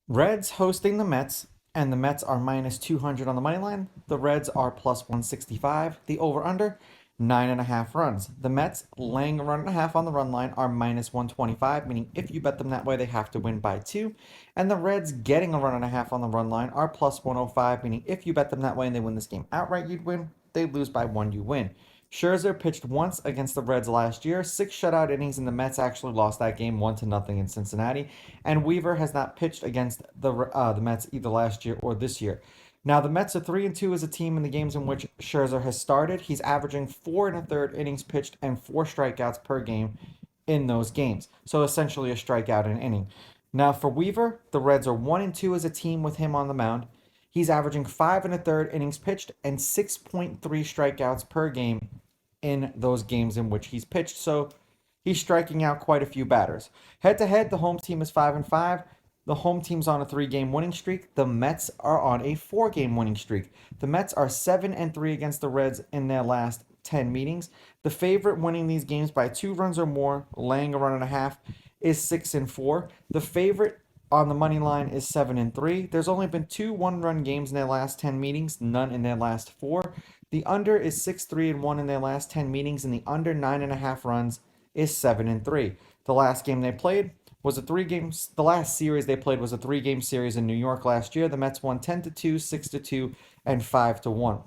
Reds hosting the Mets, and the Mets are minus 200 on the money line. The Reds are plus 165. The over under, 9.5 runs. The Mets laying a run and a half on the run line are minus 125, meaning if you bet them that way, they have to win by two. And the Reds getting a run and a half on the run line are plus 105, meaning if you bet them that way and they win this game outright, you'd win. They lose by one, you win. Scherzer pitched once against the Reds last year, six shutout innings, and the Mets actually lost that game 1-0 in Cincinnati. And Weaver has not pitched against the Mets either last year or this year. Now the Mets are 3-2 as a team in the games in which Scherzer has started. He's averaging 4 1/3 innings pitched and 4 strikeouts per game in those games. So essentially a strikeout an inning. Now for Weaver, the Reds are 1-2 as a team with him on the mound. He's averaging 5 1/3 innings pitched and 6.3 strikeouts per game in those games in which he's pitched. So he's striking out quite a few batters. Head to head, the home team is 5-5. The home team's on a 3-game winning streak. The Mets are on a 4-game winning streak. The Mets are 7-3 against the Reds in their last 10 meetings. The favorite winning these games by 2 runs or more, laying a run and a half, is 6-4. The favorite on the money line is 7-3. There's only been 2 one-run games in their last 10 meetings, none in their last 4. The under is 6-3-1 in their last 10 meetings, and the under 9.5 runs is 7-3. The last game they played was a 3-game. The last series they played was a 3-game series in New York last year. The Mets won 10-2, 6-2, and 5-1.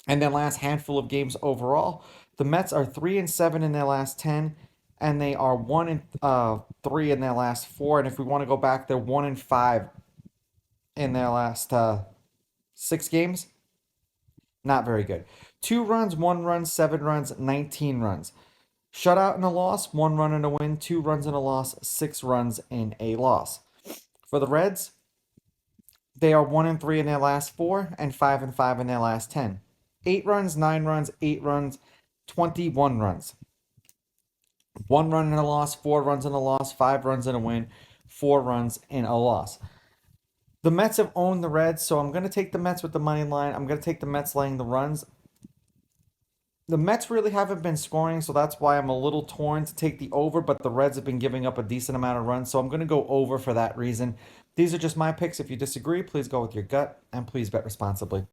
And their last handful of games overall, the Mets are 3-7 in their last 10, and they are 1-3 in their last 4. And if we want to go back, they're 1-5 in their last 6 games. Not very good. 2 runs, 1 run, 7 runs, 19 runs. Shutout and a loss, 1 run and a win, 2 runs and a loss, 6 runs in a loss. For the Reds, they are 1-3 in their last 4 and 5-5 in their last 10. 8 runs, 9 runs, 8 runs, 21 runs. 1 run and a loss, 4 runs and a loss, 5 runs and a win, 4 runs in a loss. The Mets have owned the Reds, so I'm going to take the Mets with the money line. I'm going to take the Mets laying the runs. The Mets really haven't been scoring, so that's why I'm a little torn to take the over, but the Reds have been giving up a decent amount of runs, so I'm going to go over for that reason. These are just my picks. If you disagree, please go with your gut, and please bet responsibly.